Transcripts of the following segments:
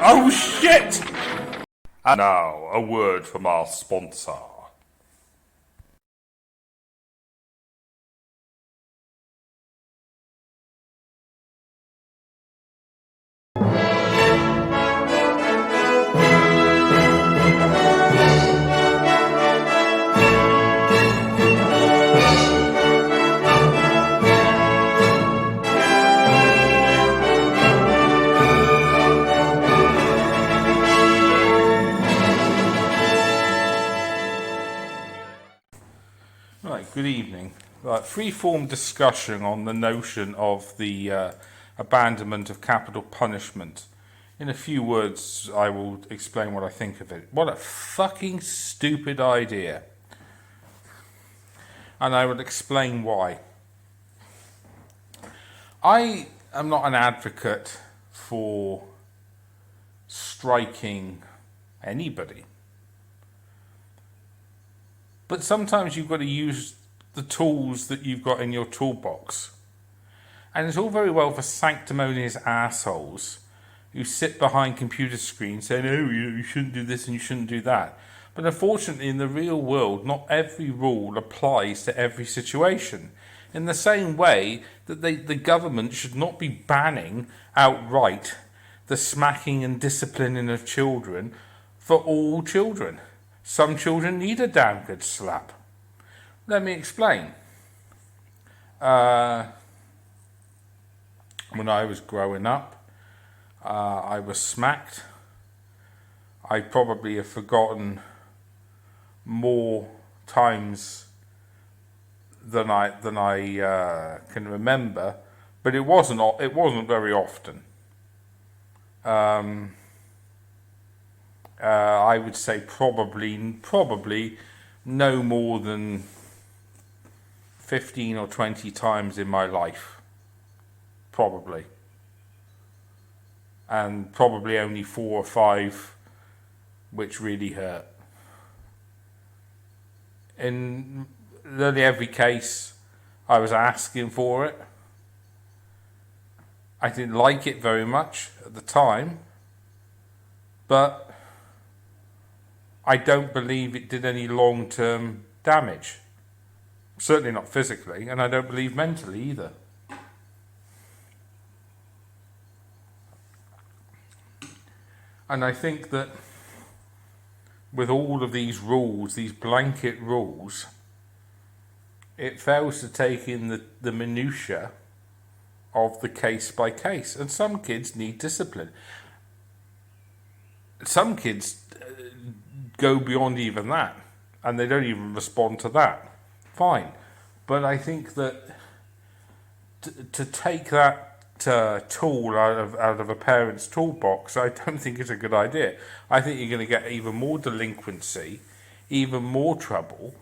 Oh shit! And now, a word from our sponsor. Right, good evening. Right, free-form discussion on the notion of the abandonment of capital punishment. In a few words, I will explain what I think of it. What a fucking stupid idea. And I will explain why. I am not an advocate for striking anybody. But sometimes you've got to use the tools that you've got in your toolbox. And it's all very well for sanctimonious assholes who sit behind computer screens saying, oh, you shouldn't do this and you shouldn't do that. But unfortunately, in the real world, not every rule applies to every situation. In the same way that the government should not be banning outright the smacking and disciplining of children for all children. Some children need a damn good slap. Let me explain. When I was growing up, I was smacked. I probably have forgotten more times than I can remember, but it wasn't very often. I would say probably no more than 15 or 20 times in my life. Probably. And probably only 4 or 5 which really hurt. In nearly every case, I was asking for it. I didn't like it very much at the time, but I don't believe it did any long-term damage. Certainly not physically, and I don't believe mentally either. And I think that with all of these rules, these blanket rules, it fails to take in the minutiae of the case by case. And some kids need discipline. Some kids go beyond even that, and they don't even respond to that. Fine. But I think that to take that tool out of a parent's toolbox, I don't think it's a good idea. I think you're going to get even more delinquency, even more trouble.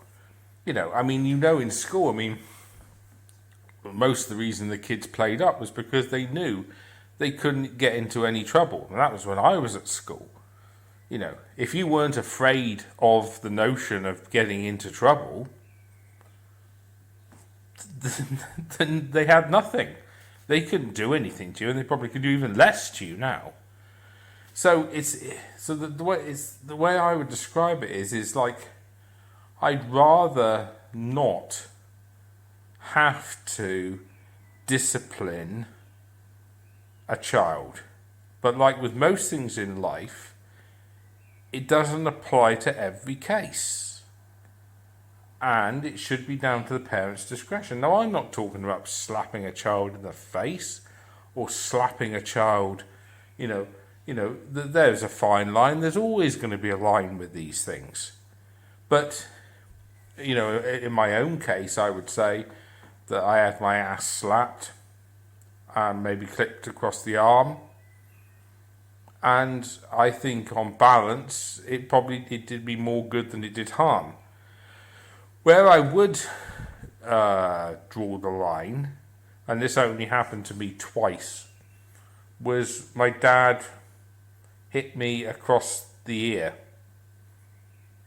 In school, most of the reason the kids played up was because they knew they couldn't get into any trouble. And that was when I was at school. If you weren't afraid of the notion of getting into trouble, then they had nothing. They couldn't do anything to you, and they probably could do even less to you now. So the way I would describe it is like, I'd rather not have to discipline a child. But like with most things in life, it doesn't apply to every case. And it should be down to the parent's discretion. Now, I'm not talking about slapping a child in the face or slapping a child, there's a fine line. There's always going to be a line with these things. But, in my own case, I would say that I had my ass slapped and maybe clipped across the arm. And I think on balance, it did me more good than it did harm. Where I would draw the line, and this only happened to me twice, was my dad hit me across the ear.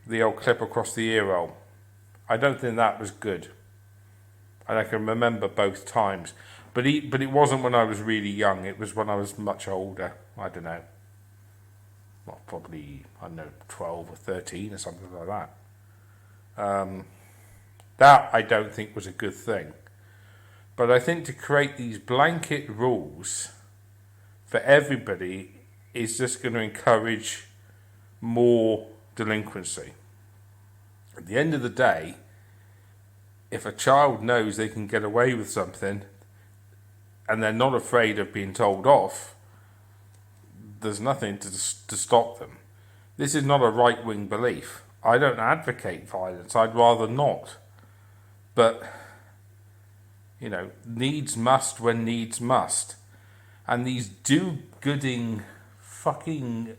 The old clip across the ear roll. I don't think that was good. And I can remember both times. But it wasn't when I was really young. It was when I was much older. I don't know. Well, probably, I don't know, 12 or 13 or something like that. That I don't think was a good thing. But I think to create these blanket rules for everybody is just going to encourage more delinquency. At the end of the day, if a child knows they can get away with something and they're not afraid of being told off, there's nothing to stop them. This is not a right-wing belief. I don't advocate violence. I'd rather not. But, needs must when needs must. And these do-gooding fucking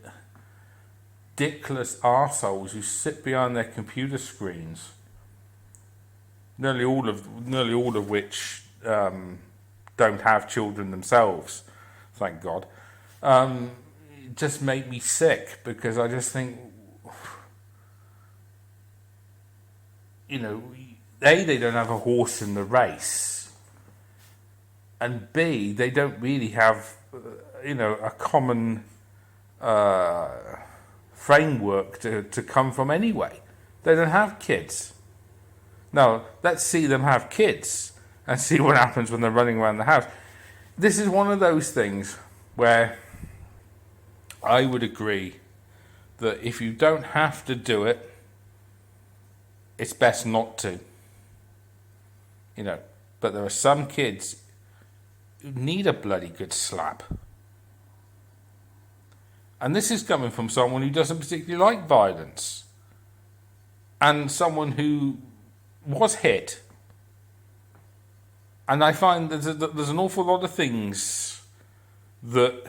dickless arseholes who sit behind their computer screens, nearly all of which don't have children themselves, thank God, just make me sick, because I just think, A, they don't have a horse in the race, and B, they don't really have, a common framework to come from anyway. They don't have kids. Now, let's see them have kids and see what happens when they're running around the house. This is one of those things where I would agree that if you don't have to do it, it's best not to. But there are some kids who need a bloody good slap. And this is coming from someone who doesn't particularly like violence. And someone who was hit. And I find there's an awful lot of things that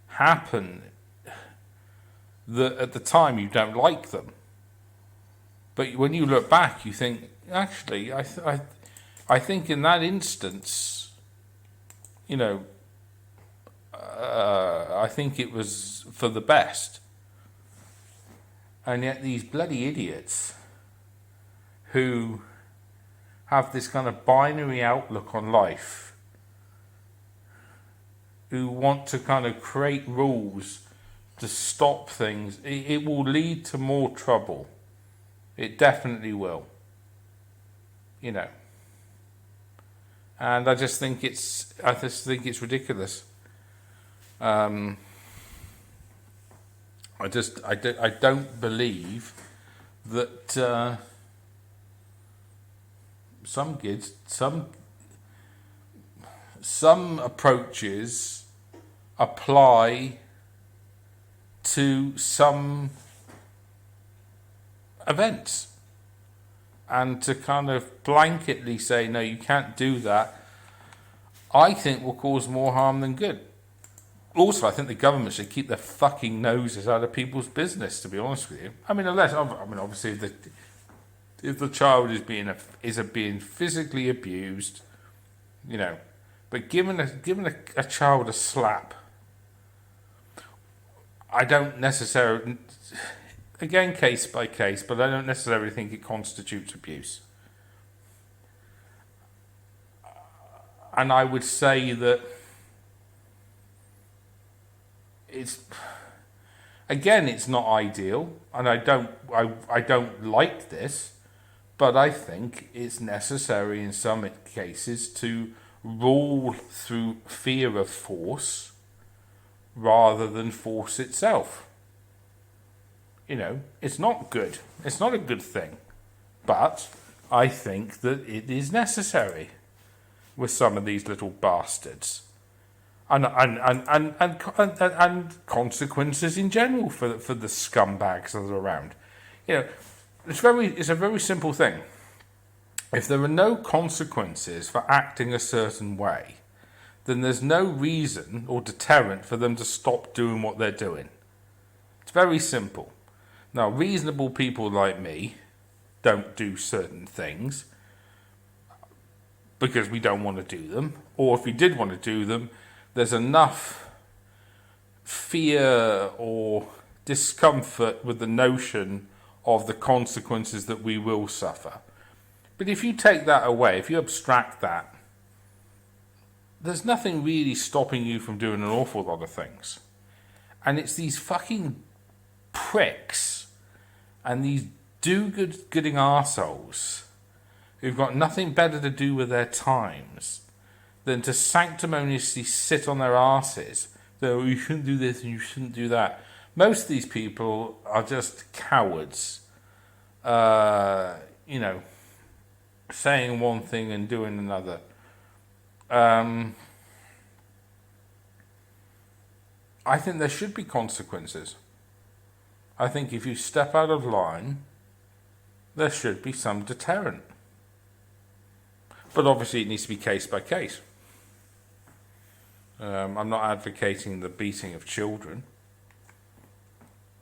happen that at the time you don't like them. But when you look back, you think, actually, I think in that instance, I think it was for the best. And yet these bloody idiots who have this kind of binary outlook on life, who want to kind of create rules to stop things, it will lead to more trouble. It definitely will. And I just think it's ridiculous. I don't believe that some kids, some approaches apply to some events, and to kind of blanketly say, no, you can't do that, I think will cause more harm than good. Also, I think the government should keep their fucking noses out of people's business, to be honest with you. Obviously, if the child is being physically abused, but giving a child a slap, I don't necessarily, again, case by case, but I don't necessarily think it constitutes abuse. And I would say that it's not ideal, and I don't like this, but I think it's necessary in some cases to rule through fear of force rather than force itself. It's not good. It's not a good thing. But I think that it is necessary with some of these little bastards. And consequences in general for the scumbags that are around. It's a very simple thing. If there are no consequences for acting a certain way, then there's no reason or deterrent for them to stop doing what they're doing. It's very simple. Now, reasonable people like me don't do certain things because we don't want to do them, or if we did want to do them, there's enough fear or discomfort with the notion of the consequences that we will suffer. But if you take that away, if you abstract that, there's nothing really stopping you from doing an awful lot of things. And it's these fucking pricks and these do-gooding arseholes who've got nothing better to do with their times than to sanctimoniously sit on their arses. So you shouldn't do this and you shouldn't do that. Most of these people are just cowards. Saying one thing and doing another. I think there should be consequences. I think if you step out of line, there should be some deterrent. But obviously it needs to be case by case. I'm not advocating the beating of children.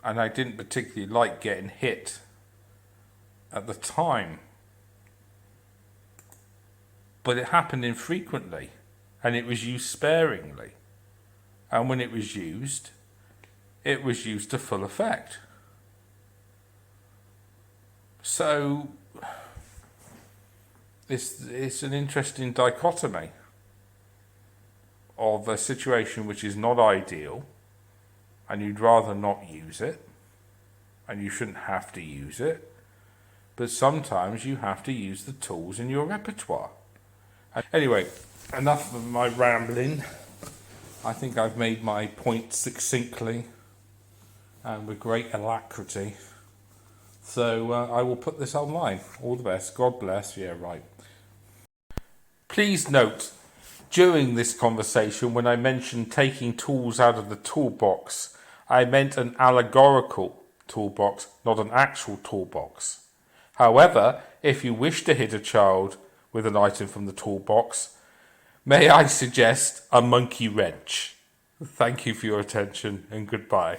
And I didn't particularly like getting hit at the time. But it happened infrequently, and it was used sparingly. And when it was used to full effect. So it's an interesting dichotomy of a situation which is not ideal, and you'd rather not use it, and you shouldn't have to use it, but sometimes you have to use the tools in your repertoire. Anyway, enough of my rambling. I think I've made my point succinctly and with great alacrity. So I will put this online. All the best. God bless. Yeah, right. Please note, during this conversation, when I mentioned taking tools out of the toolbox, I meant an allegorical toolbox, not an actual toolbox. However, if you wish to hit a child with an item from the toolbox, may I suggest a monkey wrench? Thank you for your attention and goodbye.